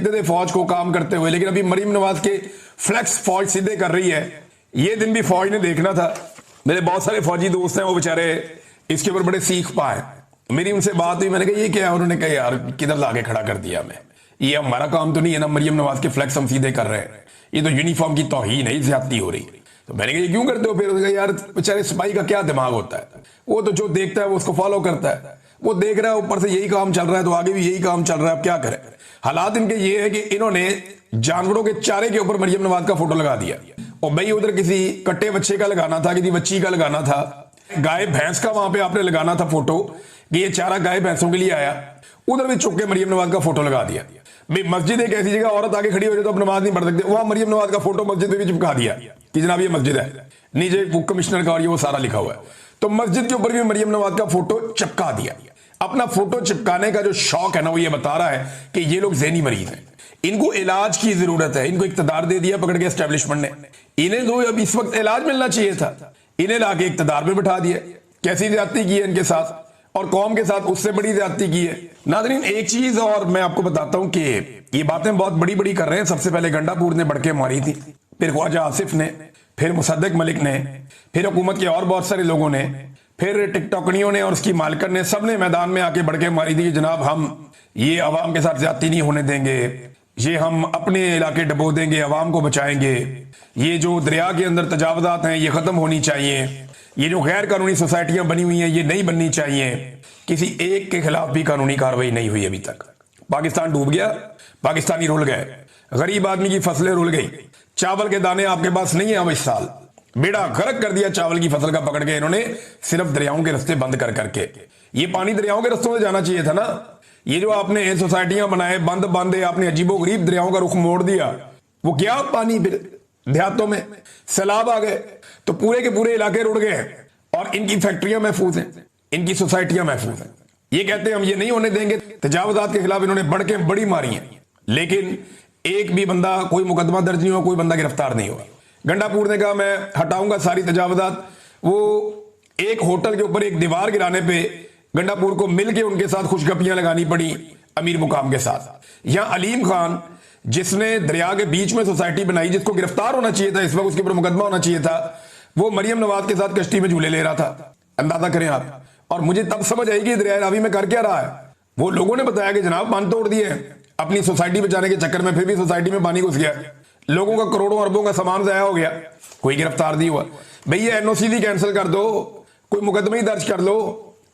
देखते थे फौज को काम करते हुए, लेकिन अभी मरीम नवाज के फ्लैक्स फौज सीधे कर रही है। ये दिन भी फौज ने देखना था। मेरे बहुत सारे फौजी दोस्त हैं, वो बेचारे इसके ऊपर बड़े सीख पाए। मेरी उनसे बात हुई, मैंने कहा ये क्या है? उन्होंने कहा यार किधर लाके खड़ा कर दिया हमें, ये हमारा काम तो नहीं है ना, मरियम नवाज के फ्लैक्स हम सीधे कर रहे हैं, ये तो यूनिफॉर्म की तौहीन है, ज्यादती हो रही। तो मैंने कहा ये क्यों करते हो? फिर उसने कहा यार बेचारे सिपाही का क्या दिमाग होता है, वो तो जो देखता है वो उसको फॉलो करता है, वो देख रहा है ऊपर से यही काम चल रहा है तो आगे भी यही काम चल रहा है, अब क्या करें। हालात इनके ये है कि इन्होंने जानवरों के चारे के ऊपर मरियम नवाज का फोटो लगा दिया, और भाई उधर किसी कट्टे बच्चे का लगाना था, किसी बच्ची का लगाना था, गाय भैंस का वहां पे आपने लगाना था फोटो कि ये चारा गाय भैंसों के लिए आया, उधर भी चुप के मरियम नवाज का फोटो लगा दिया। भाई मस्जिद एक ऐसी जगह, औरत आगे खड़ी हो जाए तो अब नमाज नहीं पढ़ सकते, वहां मरियम नवाज का फोटो मस्जिद में भी चिपका दिया कि जनाब ये मस्जिद है, नीचे बुक कमिश्नर का और ये वो सारा लिखा हुआ है, तो मस्जिद के ऊपर भी मरियम नवाज का फोटो चिपका दिया। अपना फोटो चिपकाने का जो शौक है ना, वो ये बता रहा है कि ये लोग ज़हनी मरीज हैं, इनको इलाज की जरूरत है। इनको इक्तदार दे दिया पकड़ के एस्टेब्लिशमेंट ने, इन्हें तो अब इस वक्त इलाज मिलना चाहिए था, इन्हें लाके इक्तदार में बिठा दिया। कैसी ज्यादती की है इनके साथ, और कौम के साथ उससे बड़ी ज्यादती की है। नाज़रीन एक चीज और मैं आपको बताता हूं कि ये बातें बहुत बड़ी बड़ी कर रहे हैं। सबसे पहले गंडापुर ने बढ़के मारी थी, फिर ख्वाजा आसिफ ने, फिर मुसद्दक मलिक ने, फिर हुकूमत के और बहुत सारे लोगों ने, फिर टिकटॉकनियों ने और उसकी मालकन ने, सबने मैदान में आके बढ़ के मारी थी कि जनाब हम ये अवाम के साथ ज्यादती नहीं होने देंगे, ये हम अपने इलाके डबो देंगे, अवाम को बचाएंगे, ये जो दरिया के अंदर तजावजात हैं ये खत्म होनी चाहिए, ये जो गैर कानूनी सोसाइटियां बनी हुई हैं ये नहीं बननी चाहिए। किसी एक के खिलाफ भी कानूनी कार्रवाई नहीं हुई अभी तक। पाकिस्तान डूब गया, पाकिस्तानी रुल गए, गरीब आदमी की फसलें रुल गई, चावल के दाने आपके पास नहीं है। अब इस साल बेड़ा गर्क कर दिया चावल की फसल का पकड़ के इन्होंने, सिर्फ दरियाओं के रास्ते बंद कर करके। ये पानी दरियाओं के रास्तों से जाना चाहिए था ना। ये जो आपने सोसाइटियां बनाए बंद बांधे, आपने अजीबो गरीब दरियाओं का रुख मोड़ दिया, वो क्या पानी फिर देहातों में सैलाब आ गए तो पूरे के पूरे इलाके रुड़ गए, और इनकी फैक्ट्रियां महफूज हैं, इनकी सोसाइटियां महफूज हैं। ये कहते हैं हम ये नहीं होने देंगे। तजावजात के खिलाफ इन्होंने बढ़ के बड़ी मारी हैं, लेकिन एक भी बंदा, कोई मुकदमा दर्ज नहीं हुआ, कोई बंदा गिरफ्तार नहीं हुआ। गंडापुर ने कहा मैं हटाऊंगा सारी तजावजात। वो एक होटल के ऊपर एक दीवार गिराने पे गंडापुर को मिलके उनके साथ खुशगपियां लगानी पड़ी अमीर मुकाम के साथ। यहां अलीम खान जिसने दरिया के बीच में सोसाइटी बनाई, जिसको गिरफ्तार होना चाहिए था इस वक्त, उसके ऊपर मुकदमा होना चाहिए था, वो मरियम नवाज के साथ कश्ती में झूले ले रहा था। अंदाजा करें आप। और मुझे तब समझ आई कि दरिया रावी में कर क्या रहा है। वो लोगों ने बताया कि जनाब बांध तोड़ दिए अपनी सोसाइटी बचाने के चक्कर में, फिर भी सोसाइटी में पानी घुस गया, लोगों का करोड़ों अरबों का सामान ज़ाया हो गया, कोई गिरफ्तार नहीं हुआ। भैया एनओसी भी कैंसिल कर दो, कोई मुकदमा ही दर्ज कर लो,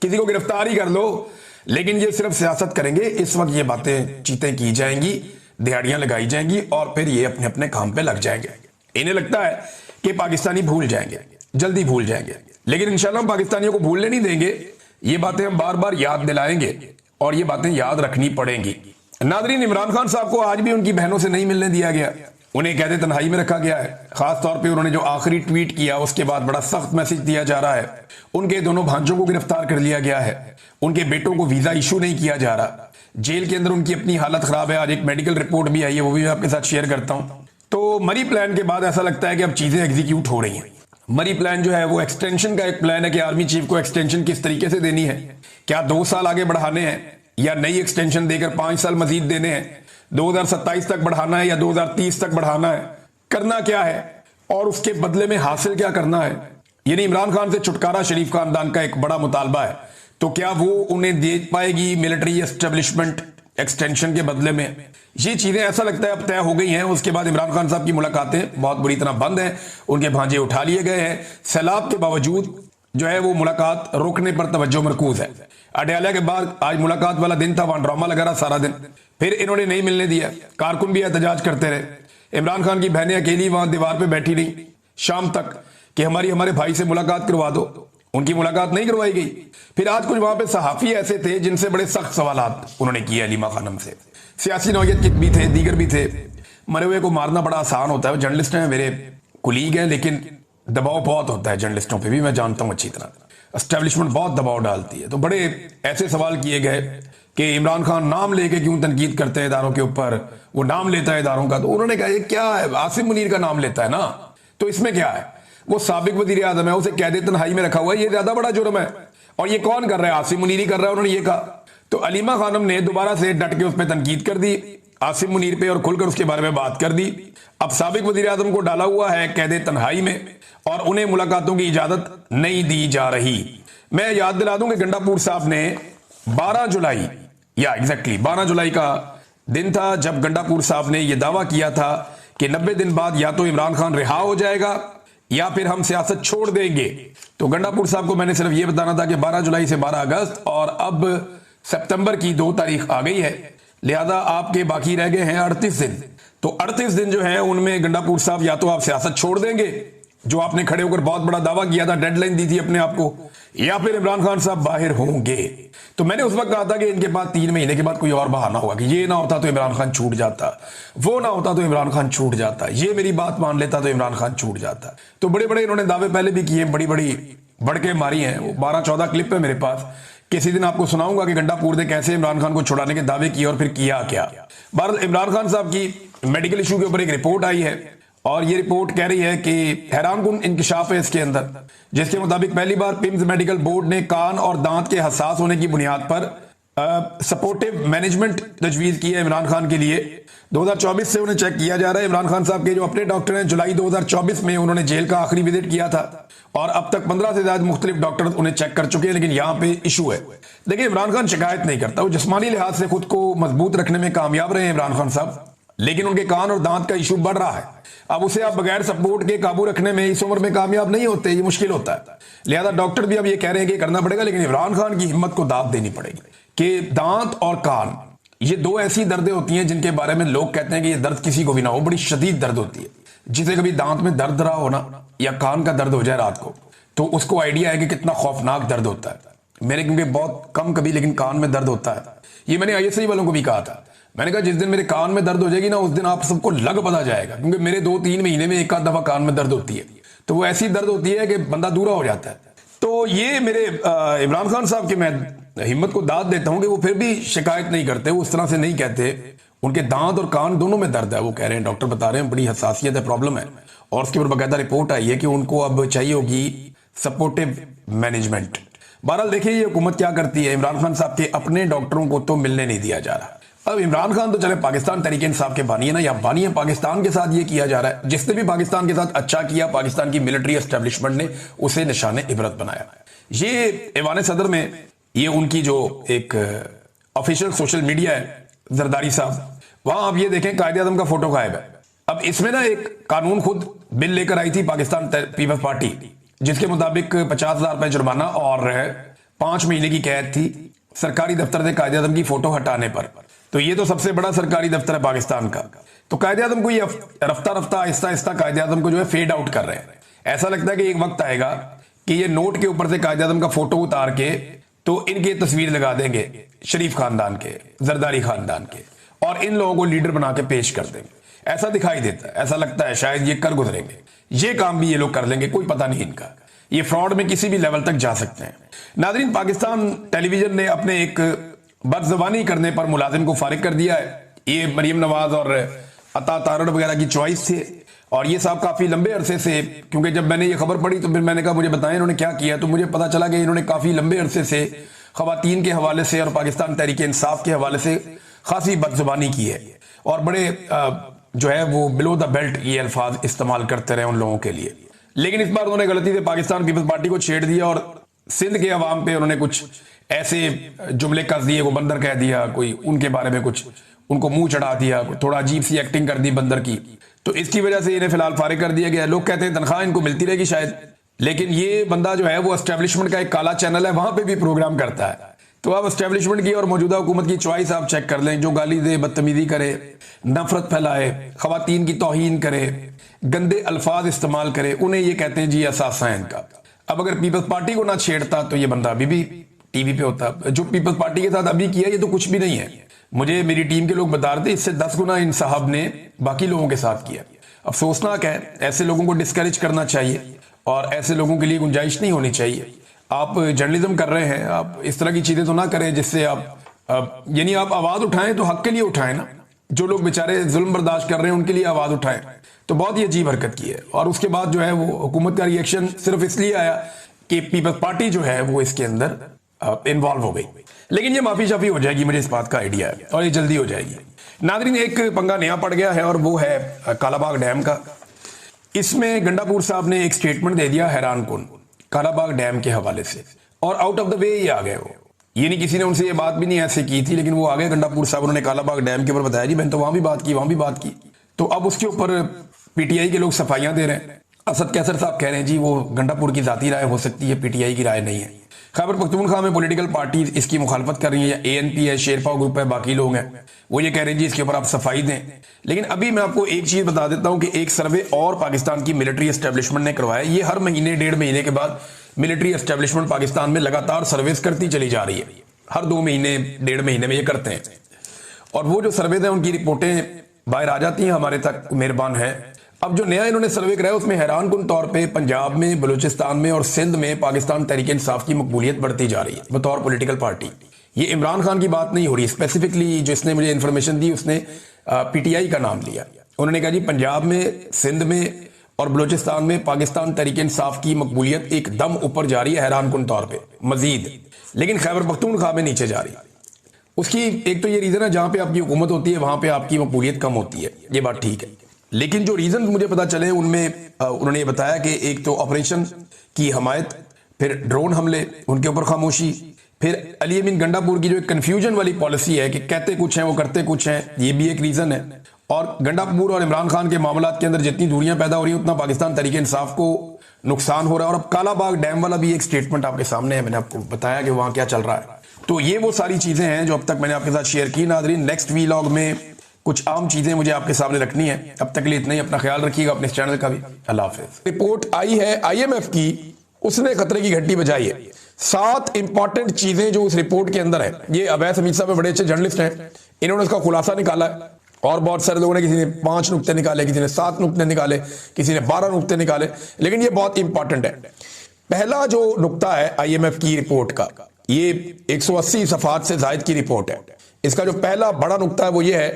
किसी को गिरफ्तार ही कर लो, लेकिन ये सिर्फ सियासत करेंगे। इस वक्त ये बातें चीतें की जाएंगी, दिहाड़ियां लगाई जाएंगी, और फिर ये अपने अपने काम पे लग जाएंगे। इन्हें लगता है कि पाकिस्तानी भूल जाएंगे, जल्दी भूल जाएंगे, लेकिन इंशाल्लाह हम पाकिस्तानियों को भूलने नहीं देंगे। ये बातें हम बार बार याद दिलाएंगे और ये बातें याद रखनी पड़ेंगी। नाज़रीन इमरान खान साहब को आज भी उनकी बहनों से नहीं मिलने दिया गया, उन्हें कहते तन्हाई में रखा गया है। खास तौर पे उन्होंने जो आखिरी ट्वीट किया उसके बाद बड़ा सख्त मैसेज दिया जा रहा है। उनके दोनों भांजों को गिरफ्तार कर लिया गया है, उनके बेटों को वीजा इशू नहीं किया जा रहा, जेल के अंदर उनकी अपनी हालत खराब है। आज एक मेडिकल रिपोर्ट भी आई है, वो भी मैं आपके साथ शेयर करता हूं। तो मरी प्लान के बाद ऐसा लगता है कि अब चीजें एग्जीक्यूट हो रही हैं। मरी प्लान जो है वो एक्सटेंशन का एक प्लान है कि आर्मी चीफ को एक्सटेंशन किस तरीके से देनी है, क्या 2 साल आगे बढ़ाने हैं या नई एक्सटेंशन देकर 5 साल मजीद देने हैं, 2027 तक बढ़ाना है या 2030 तक बढ़ाना है, करना क्या है और उसके बदले में हासिल क्या करना है। यानी इमरान खान से छुटकारा शरीफ खानदान का एक बड़ा मुतालबा है, तो क्या वो उन्हें दे पाएगी मिलिट्री एस्टेब्लिशमेंट एक्सटेंशन के बदले में। ये चीजें ऐसा लगता है अब तय हो गई हैं। उसके बाद इमरान खान साहब की मुलाकातें बहुत बुरी तरह बंद हैं, उनके भांजे उठा लिए गए हैं। सैलाब के बावजूद जो है वो मुलाकात रोकने पर तवज्जो मरकूज है। अडयाला के बाद आज मुलाकात वाला दिन था, वहां ड्रामा लगा रहा सारा दिन, फिर इन्होंने नहीं मिलने दिया, कारकुन भी एहतजाज करते रहे। इमरान खान की बहनें अकेली वहां दीवार पे बैठी रही शाम तक कि हमारे भाई से मुलाकात करवा दो, उनकी मुलाकात नहीं करवाई गई। फिर आज कुछ वहां पे सहाफी ऐसे थे जिनसे बड़े सख्त सवालात उन्होंने किए अलीमा खानम से। सियासी नौयत के भी थे, दीगर भी थे। मरे हुए को मारना बड़ा आसान होता है, वो जर्नलिस्ट हैं, मेरे कुलीग हैं, लेकिन दबाव बहुत होता है जर्नलिस्टों पे भी, मैं जानता हूं अच्छी तरह। एस्टेब्लिशमेंट बहुत दबाव डालती है। तो बड़े ऐसे सवाल किए गए कि इमरान खान नाम लेके क्यों तनकीद करते हैं इदारों के ऊपर, वो नाम लेता है इदारों का। तो उन्होंने कहा ये क्या है, आसिम मुनीर का नाम लेता है ना, तो इसमें क्या है, वो साबिक वजीर आजम है, उसे कैद तन्हाई में रखा हुआ है, ये ज्यादा बड़ा जुर्म है। और ये कौन कर रहा है, आसिम मुनीर ही कर रहा है, उन्होंने ये कहा। तो अलीमा खानम ने दोबारा से डट के उस पर तनकीद कर दी। आसिम मुनीर पे और खुलकर उसके बारे में बात कर दी। अब साबिक वजीर आजम को डाला हुआ है कैदे तन्हाई में और उन्हें मुलाकातों की इजाजत नहीं दी जा रही। मैं याद दिला दूं कि गंडापुर साहब ने 12 जुलाई या एग्जैक्टली 12 जुलाई का दिन था जब गंडापुर साहब ने यह दावा किया था कि 90 दिन बाद या तो इमरान खान रिहा हो जाएगा या फिर हम सियासत छोड़ देंगे। तो गंडापुर साहब को मैंने सिर्फ यह बताना था कि 12 जुलाई से 12 अगस्त और अब सितंबर की 2 तारीख आ गई है, लिहाजा आपके बाकी रह गए हैं 38 दिन। तो 38 दिन जो है उनमें गंडापुर साहब या तो आप सियासत छोड़ देंगे, जो आपने खड़े होकर बहुत बड़ा दावा किया था, डेडलाइन दी थी अपने आप को, या फिर इमरान खान साहब बाहर होंगे। तो मैंने उस वक्त कहा था कि इनके पास 3 महीने के बाद कोई और बहाना होगा कि ये ना होता तो इमरान खान छूट जाता, वो ना होता तो इमरान खान छूट जाता, ये मेरी बात मान लेता तो इमरान खान छूट जाता। तो बड़े बड़े इन्होंने दावे पहले भी किए, बड़ी बड़ी बढ़के मारी हैं। वो 12-14 क्लिप है मेरे पास, किसी दिन आपको सुनाऊंगा कि गंडापुर ने कैसे इमरान खान को छुड़ाने के दावे किए और फिर किया क्या। बहरहाल इमरान खान साहब की मेडिकल इशू के ऊपर एक रिपोर्ट आई है और ये रिपोर्ट कह रही है कि हैरानकुन इंकशाफ है इसके अंदर, जिसके मुताबिक पहली बार पिम्स मेडिकल बोर्ड ने कान और दांत के हसास होने की बुनियाद पर सपोर्टिव मैनेजमेंट तजवीज की है इमरान खान के लिए। 2024 से उन्हें चेक किया जा रहा है। इमरान खान साहब के जो अपने डॉक्टर हैं, जुलाई 2024 में उन्होंने जेल का आखिरी विजिट किया था और अब तक 15 से ज्यादा मुख्तलिफ डॉक्टर उन्हें चेक कर चुके हैं। लेकिन यहाँ पे इशू है, देखिए इमरान खान शिकायत नहीं करता, वो जिस्मानी लिहाज से खुद को मजबूत रखने में कामयाब रहे हैं इमरान खान साहब, लेकिन उनके कान और दांत का इशू बढ़ रहा है। अब उसे आप बगैर सपोर्ट के काबू रखने में इस उम्र में कामयाब नहीं होते, ये मुश्किल होता है। लिहाजा डॉक्टर भी अब ये कह रहे हैं कि करना पड़ेगा, लेकिन इमरान खान की हिम्मत को दाद देनी पड़ेगी कि दांत और कान ये 2 ऐसी दर्दें होती हैं जिनके बारे में लोग कहते हैं कि ये दर्द किसी को भी ना हो, बड़ी शदीद दर्द होती है। जिसे कभी दांत में दर्द रहा हो ना या कान का दर्द हो जाए रात को, तो उसको आइडिया है कि कितना खौफनाक दर्द होता है। मेरे क्योंकि बहुत कम कभी लेकिन कान में दर्द होता है, ये मैंने ISI वालों को भी कहा था। मैंने कहा जिस दिन मेरे कान में दर्द हो जाएगी ना, उस दिन आप सबको लग पता जाएगा, क्योंकि मेरे 2-3 महीने में एक आध दफा कान में दर्द होती है। तो वो ऐसी दर्द होती है कि बंदा दूरा हो जाता है। तो ये मेरे इमरान खान साहब की मैं हिम्मत को दाद देता हूं कि वो फिर भी शिकायत नहीं करते, वो उस तरह से नहीं कहते। उनके दांत और कान दोनों में दर्द है, वो कह रहे हैं, डॉक्टर बता रहे हैं बड़ी हसासियत है, प्रॉब्लम है। और उसके ऊपर बाकायदा रिपोर्ट आई है कि उनको अब चाहिए होगी सपोर्टिव मैनेजमेंट। बहरहाल देखिए ये हुकूमत क्या करती है। इमरान खान साहब के अपने डॉक्टरों को तो मिलने नहीं दिया जा रहा। अब इमरान खान तो चले पाकिस्तान तहरीक इंसाफ के बानी है ना, या बानी है, पाकिस्तान के साथ ये किया जा रहा है। जिसने भी पाकिस्तान के साथ अच्छा किया, पाकिस्तान की मिलिट्री एस्टेब्लिशमेंट ने उसे निशाने इबरत बनाया। ये ऐवान सदर में ये उनकी जो एक ऑफिशियल सोशल मीडिया है जरदारी साहब, वहां आप ये देखें कायदे आजम का फोटो गायब है। अब इसमें ना एक कानून खुद बिल लेकर आई थी पाकिस्तान पीपल्स पार्टी, जिसके मुताबिक 50,000 रुपए जुर्माना और 5 महीने की कैद थी सरकारी दफ्तर से कायदे आजम की फोटो हटाने पर। तो ये तो सबसे बड़ा सरकारी दफ्तर है पाकिस्तान का। तो कायदे आजम को ये रफ्ता रफ्ता आहिस्ता आहिस्ता कायदे आजम को जो है फेड आउट कर रहे हैं। ऐसा लगता है कि एक वक्त आएगा कि ये नोट के ऊपर से कायदे आजम का फोटो उतार के तो इनकी तस्वीर लगा देंगे शरीफ खानदान के, जरदारी खानदान के, और इन लोगों को लीडर बना के पेश कर देंगे। ऐसा दिखाई देता है, ऐसा लगता है शायद ये कर गुजरेंगे। ये काम भी ये लोग कर लेंगे, कोई पता नहीं इनका। ये फ्रॉड में किसी भी लेवल तक जा सकते हैं। नाज़रीन, पाकिस्तान टेलीविजन ने अपने एक बदज़बानी करने पर मुलाजिम को फारिग कर दिया है। ये मरीम नवाज और अता तारड़ वगैरह की चॉइस थे, और ये साहब काफी लंबे अरसे से, क्योंकि जब मैंने ये खबर पढ़ी तो फिर मैंने कहा मुझे बताएं इन्होंने क्या किया। तो मुझे पता चला कि इन्होंने काफी लंबे अरसे से खवातीन के हवाले से और पाकिस्तान तहरीक इंसाफ के हवाले से खासी बदजुबानी की है, और बड़े जो है वो बिलो द बेल्ट ये अल्फाज इस्तेमाल करते रहे उन लोगों के लिए। लेकिन इस बार उन्होंने गलती से पाकिस्तान पीपल्स पार्टी को छेड़ दिया और सिंध के अवाम पे उन्होंने कुछ ऐसे जुमले कस दिए, को बंदर कह दिया, कोई उनके बारे में कुछ उनको मुंह चढ़ा दिया, थोड़ा अजीब सी एक्टिंग कर दी बंदर की। तो इसकी वजह से इन्हें फिलहाल फारिग कर दिया गया। लोग कहते हैं तनख्वाह इनको मिलती रहेगी शायद, लेकिन ये बंदा जो है वो एस्टेब्लिशमेंट का एक काला चैनल है, वहां पे भी प्रोग्राम करता है। तो आप एस्टेब्लिशमेंट की और मौजूदा हुकूमत की चॉइस आप चेक कर लें। जो गाली दे, बदतमीजी करे, नफरत फैलाए, खवातीन की तौहीन करे, गंदे अल्फाज इस्तेमाल करे, उन्हें ये कहते हैं जी असासा है इनका। अब अगर पीपल्स पार्टी को ना छेड़ता तो ये बंदा अभी भी टीवी पे होता। जो पीपल्स पार्टी के साथ अभी किया ये तो कुछ भी नहीं है। मुझे मेरी टीम के लोग बता रहे थे इससे 10 गुना इन साहब ने बाकी लोगों के साथ किया। अफसोसनाक है, ऐसे लोगों को डिस्करेज करना चाहिए और ऐसे लोगों के लिए गुंजाइश नहीं होनी चाहिए। आप जर्नलिज्म कर रहे हैं, आप इस तरह की चीजें तो ना करें जिससे आप यानी आप आवाज उठाएं तो हक के लिए उठाएं ना। जो लोग बेचारे जुल्म बर्दाश्त कर रहे हैं उनके लिए आवाज उठाएं। तो बहुत ही अजीब हरकत की है। और उसके बाद जो है वो हुकूमत का रिएक्शन सिर्फ इसलिए आया कि पीपल्स पार्टी जो है वो इसके अंदर इन्वॉल्व हो गई। लेकिन ये माफी शाफी हो जाएगी, मुझे इस बात का आइडिया है, और ये जल्दी हो जाएगी। नादरीन, एक पंगा नया पड़ गया है और वो है कालाबाग डैम का। इसमें गंडापुर साहब ने एक स्टेटमेंट दे दिया हैरान कुन कालाबाग डैम के हवाले से, और आउट ऑफ द वे ही आ गए वो। ये नहीं किसी ने उनसे ये बात भी नहीं ऐसे की थी, लेकिन वो आ गए गंडापुर साहब, उन्होंने कालाबाग डैम के ऊपर बताया जी मैंने तो वहां भी बात की, वहां भी बात की। तो अब उसके ऊपर पीटीआई के लोग सफाइयां दे रहे हैं। असद कैसर साहब कह रहे हैं जी वो गंडापुर की जाती राय हो सकती है, पीटीआई की राय नहीं है। खैबर पख्तूनख्वा में पॉलिटिकल पार्टी इसकी मुखालफत कर रही है, या एएनपी है, शेरपा ग्रुप है, बाकी लोग हैं, वो ये कह रहे हैं जी इसके ऊपर आप सफाई दें। लेकिन अभी मैं आपको एक चीज बता देता हूं कि एक सर्वे और पाकिस्तान की मिलिट्री एस्टेब्लिशमेंट ने करवाया। ये हर महीने 1.5 महीने के बाद मिलिट्री एस्टेब्लिशमेंट पाकिस्तान में लगातार सर्विस करती चली जा रही है। हर 2 महीने 1.5 महीने में ये करते हैं, और वो जो सर्वे है उनकी रिपोर्टें बाहर आ जाती हैं हमारे तक, मेहरबान है। अब जो नया इन्होंने सर्वे कराया उसमें हैरान कुन तौर पे पंजाब में, बलूचिस्तान में और सिंध में पाकिस्तान तहरीक इंसाफ की मकबूलियत बढ़ती जा रही है बतौर पॉलिटिकल पार्टी। ये इमरान खान की बात नहीं हो रही, स्पेसिफिकली जिसने मुझे इंफॉर्मेशन दी उसने पीटीआई का नाम लिया। उन्होंने कहा जी पंजाब में, सिंध में और बलूचिस्तान में पाकिस्तान तहरीक इंसाफ की मकबूलियत एकदम ऊपर जा रही है हैरान कुन तौर पर मजीद, लेकिन खैबर पख्तूनख्वा में नीचे जा रही है। उसकी एक तो ये रीजन है जहां पे आपकी हुकूमत होती है वहां पे आपकी मकबूलियत कम होती है, ये बात ठीक है। लेकिन जो रीजन मुझे पता चले उनमें उन्होंने ये बताया कि एक तो ऑपरेशन की हमायत, फिर ड्रोन हमले, उनके ऊपर खामोशी, फिर अली अमीन गंडापुर की जो एक कन्फ्यूजन वाली पॉलिसी है कि कहते कुछ हैं वो करते कुछ हैं, ये भी एक रीजन है। और गंडापुर और इमरान खान के मामला के अंदर जितनी दूरियां पैदा हो रही है उतना पाकिस्तान तहरीक इंसाफ को नुकसान हो रहा है। और अब कालाबाग डैम वाला भी एक स्टेटमेंट आपके सामने है, मैंने आपको बताया कि वहां क्या चल रहा है। तो ये वो सारी चीजें हैं जो अब तक मैंने आपके साथ शेयर की। नादरीन, नेक्स्ट वीलॉग में कुछ आम चीजें मुझे आपके सामने रखनी है। अब तक के लिए इतना ही, अपना ख्याल रखिएगा, अपने चैनल का भी। अल्लाह हाफिज। रिपोर्ट आई है आईएमएफ की, उसने खतरे की घंटी बजाई है। 7 इंपॉर्टेंट चीजें जो उस रिपोर्ट के अंदर है, ये अवैध हमीद साहब बड़े अच्छे जर्नलिस्ट हैं, इन्होंने उसका खुलासा निकाला है। और बहुत सारे लोगों ने, किसी ने 5 नुक्ते निकाले, किसी ने 7 नुक्ते निकाले, किसी ने 12 नुक्ते निकाले, लेकिन ये बहुत इंपॉर्टेंट है। पहला जो नुक्ता है आईएमएफ की रिपोर्ट का, ये 180 सफात से जायद की रिपोर्ट है। इसका जो पहला बड़ा नुक्ता है वो ये है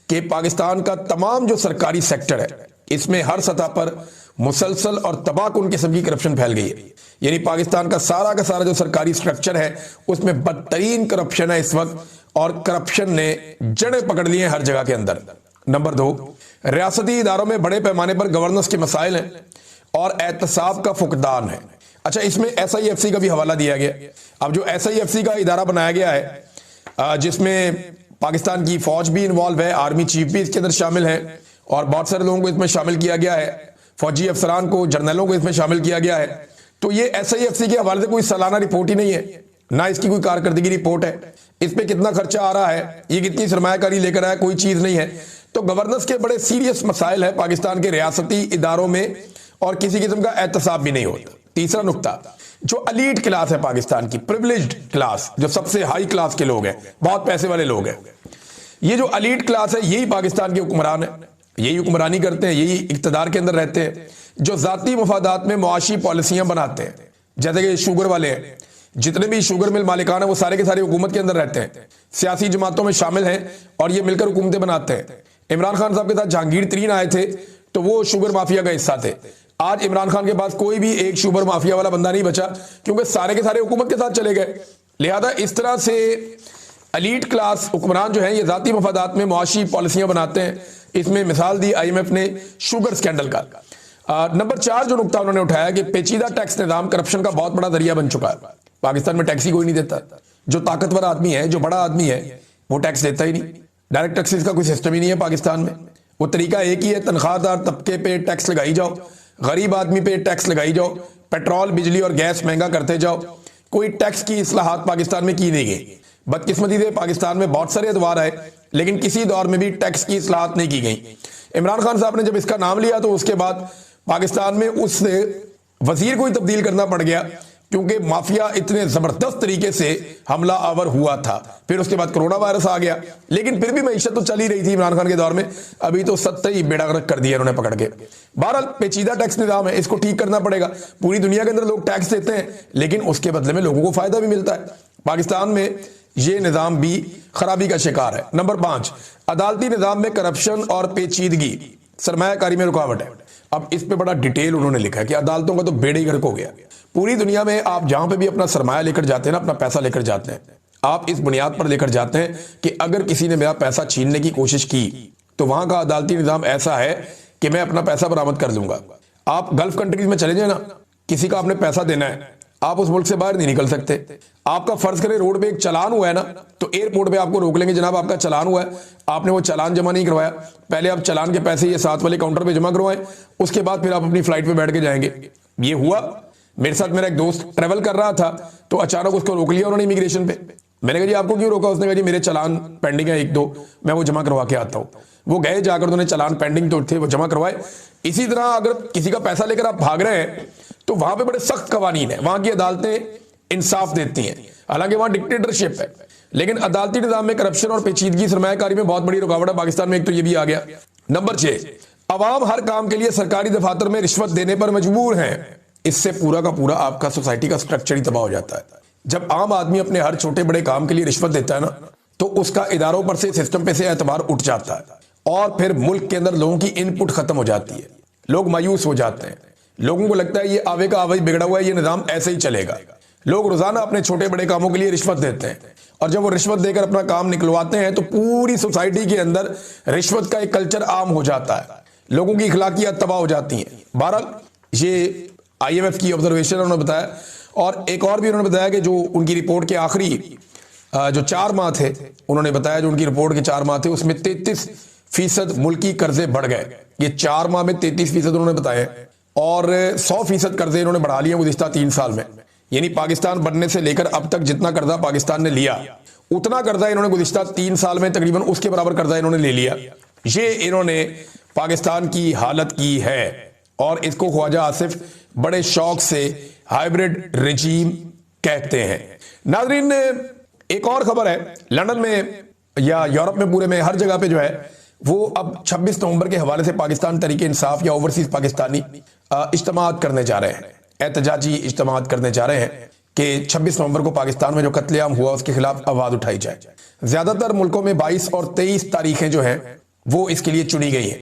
कि पाकिस्तान का तमाम जो सरकारी सेक्टर है, इसमें हर सतह पर मुसलसल और तबाहकुन किस्म की करप्शन फैल गई है। यानी पाकिस्तान का सारा जो सरकारी स्ट्रक्चर है उसमें बदतरीन करप्शन है इस वक्त, और करप्शन ने जड़ें पकड़ ली हैं हर जगह के अंदर। नंबर 2, रियासती इदारों में बड़े पैमाने पर गवर्नेंस के मसाइल हैं और एहतसाब का फुकदान है। अच्छा, इसमें SIFC का भी हवाला दिया गया। अब जो SIFC का इदारा बनाया गया है, जिसमें पाकिस्तान की फौज भी इन्वॉल्व है, आर्मी चीफ भी इसके अंदर शामिल है, और बहुत सारे लोगों को इसमें शामिल किया गया है, फौजी अफसरान को, जर्नलों को इसमें शामिल किया गया है। तो ये SIFC के हवाले से कोई सालाना रिपोर्ट ही नहीं है, ना इसकी कोई कारकर्दगी रिपोर्ट है। इस पे कितना खर्चा आ रहा है, ये कितनी सरमायाकारी लेकर आया, कोई चीज नहीं है। तो गवर्नेंस के बड़े सीरियस मसाइल है पाकिस्तान के रियासती इदारों में, और किसी किस्म का एहतसाब भी नहीं होता। तीसरा नुक्ता, जो एलीट क्लास है पाकिस्तान की, प्रिविलेज्ड क्लास, जो सबसे हाई क्लास के लोग हैं, बहुत पैसे वाले लोग हैं, ये जो एलीट क्लास है यही पाकिस्तान के हुक्मरान है, यही हुक्मरानी करते हैं, यही इक्तदार के अंदर रहते हैं, जो जाती मफादात में मुआशी पॉलिसियां बनाते हैं। जैसे कि शुगर वाले हैं, जितने भी शुगर मिल मालिकान है वो सारे के सारे हुकूमत के अंदर रहते हैं, सियासी जमातों में शामिल हैं, और ये मिलकर हुकूमतें बनाते हैं। इमरान खान साहब के साथ जहांगीर तरीन आए थे तो वो शुगर माफिया का हिस्सा थे। आज इमरान खान के पास कोई भी एक शुगर माफिया वाला बंदा नहीं बचा, क्योंकि सारे के सारे हुकूमत के साथ चले गए। लिहाजा इस तरह से एलीट क्लास हुक्मरान जो है ये जाती मफादात में मुआशी पॉलिसियां बनाते हैं। इसमें मिसाल दी IMF ने शुगर स्कैंडल का। नंबर 4 जो नुकता उन्होंने उठाया कि पेचीदा टैक्स निजाम करप्शन का बहुत बड़ा जरिया बन चुका है। पाकिस्तान में टैक्स ही कोई नहीं देता। जो ताकतवर आदमी है, जो बड़ा आदमी है, वो टैक्स देता ही नहीं। डायरेक्ट टैक्सेस का कोई सिस्टम ही नहीं है पाकिस्तान में। वो तरीका एक ही है, तनख्वाहदार तबके पे टैक्स लगाई जाओ, गरीब आदमी पे टैक्स लगाई जाओ, पेट्रोल, बिजली और गैस महंगा करते जाओ। कोई टैक्स की इस्लाहात पाकिस्तान में की नहीं गई। बदकिस्मती से पाकिस्तान में बहुत सारे अदवार आए, लेकिन किसी दौर में भी टैक्स की इस्लाहात नहीं की गई। इमरान खान साहब ने जब इसका नाम लिया तो उसके बाद पाकिस्तान में उस वजीर को ही तब्दील करना पड़ गया, क्योंकि माफिया इतने जबरदस्त तरीके से हमला आवर हुआ था। फिर उसके बाद कोरोना वायरस आ गया, लेकिन फिर भी मैशत तो चल ही रही थी इमरान खान के दौर में। अभी तो सत्ता ही बेड़ा गर्क कर दिया उन्होंने पकड़ के। बहरहाल पेचीदा टैक्स निजाम है, इसको ठीक करना पड़ेगा। पूरी दुनिया के अंदर लोग टैक्स देते हैं, लेकिन उसके बदले में लोगों को फायदा भी मिलता है। पाकिस्तान में ये निजाम भी खराबी का शिकार है। नंबर 5, अदालती निजाम में करप्शन और पेचीदगी सरमायाकारी में रुकावट है। अब इस पे बड़ा डिटेल उन्होंने लिखा है कि अदालतों का तो बेड़े ही गर्क हो गया। पूरी दुनिया में आप जहां पे भी अपना सरमाया लेकर जाते हैं ना, अपना पैसा लेकर जाते हैं, आप इस बुनियाद पर लेकर जाते हैं कि अगर किसी ने मेरा पैसा छीनने की कोशिश की तो वहां का अदालती निजाम ऐसा है कि मैं अपना पैसा बरामद कर लूंगा। आप गल्फ कंट्रीज में चले जाए ना, किसी का आपने पैसा देना है, आप उस मुल्क से बाहर नहीं निकल सकते। आपका फर्ज करें रोड पे एक चालान हुआ है ना, तो एयरपोर्ट पे आपको रोक लेंगे, जनाब आपका चालान हुआ है, आपने वो चालान जमा नहीं करवाया, पहले आप चालान के पैसे ये साथ वाले काउंटर पे जमा करवाएं, उसके बाद फिर आप अपनी फ्लाइट पे बैठ के जाएंगे। ये हुआ मेरे साथ। मेरा एक दोस्त ट्रेवल कर रहा था तो अचानक उसको रोक लिया उन्होंने इमिग्रेशन पे। मैंने कहा जी आपको क्यों रोका? उसने कहा जी मेरे चालान पेंडिंग है 1-2, मैं वो जमा करवा के आता हूँ। वो गए, जाकर उन्होंने चालान पेंडिंग तो थे वो जमा करवाए। इसी तरह अगर किसी का पैसा लेकर आप भाग रहे हैं तो वहां पे बड़े सख्त कवानीन है, वहां की अदालतें इंसाफ देती हैं, हालांकि वहां डिक्टेटरशिप है, लेकिन अदालती निजाम में करप्शन और पेचीदगी सरमायाकारी में बहुत बड़ी रुकावट है। पाकिस्तान में एक तो ये भी आ गया। नंबर 6, अवाम हर काम के लिए सरकारी दफातर में रिश्वत देने पर मजबूर हैं। इससे पूरा का पूरा आपका सोसाइटी का स्ट्रक्चर ही तबाह हो जाता है। जब आम आदमी अपने हर छोटे बड़े काम के लिए रिश्वत देता है ना, तो उसका इदारों पर से, सिस्टम पे से एतबार उठ जाता है और फिर मुल्क के अंदर लोगों की इनपुट खत्म हो जाती है। लोग मायूस हो जाते हैं, लोगों को लगता है ये आवे का आवे बिगड़ा हुआ है, ये निजाम ऐसे ही चलेगा। लोग रोजाना अपने छोटे बड़े कामों के लिए रिश्वत देते हैं और जब वो रिश्वत देकर अपना काम निकलवाते हैं तो पूरी सोसाइटी के अंदर रिश्वत का एक कल्चर आम हो जाता है, लोगों की इखलाकियात तबाह हो जाती हैं। बहरहाल ये IMF की ऑब्जर्वेशन उन्होंने बताया, और एक और भी उन्होंने बताया कि जो उनकी रिपोर्ट के आखिरी जो 4 माह थे, उन्होंने बताया जो उनकी रिपोर्ट के 4 माह थे उसमें 33% मुल्की कर्जे बढ़ गए। ये 4 माह में 33% उन्होंने बताया, और 100% कर्जे इन्होंने बढ़ा लिए गुज़िश्ता 3 साल में। यानी पाकिस्तान बनने से लेकर अब तक जितना कर्जा पाकिस्तान ने लिया, उतना कर्जा इन्होंने गुज़िश्ता 3 साल में तकरीबन उसके बराबर कर्जा इन्होंने ले लिया। ये इन्होंने पाकिस्तान की हालत की है, और इसको ख्वाजा आसिफ बड़े शौक से हाइब्रिड रिजीम कहते हैं। नाज़रीन, एक और खबर है, लंदन में या यूरोप में पूरे में हर जगह पे जो है वो अब 26 नवंबर के हवाले से पाकिस्तान तरीके इंसाफ या ओवरसीज पाकिस्तानी इज्तिमात करने जा रहे हैं, एहतजाजी इज्तिमात करने जा रहे हैं कि 26 नवंबर को पाकिस्तान में जो कत्लेआम हुआ उसके खिलाफ आवाज उठाई जाए। ज्यादातर मुल्कों में 22 और 23 तारीखें जो हैं वो इसके लिए चुनी गई हैं।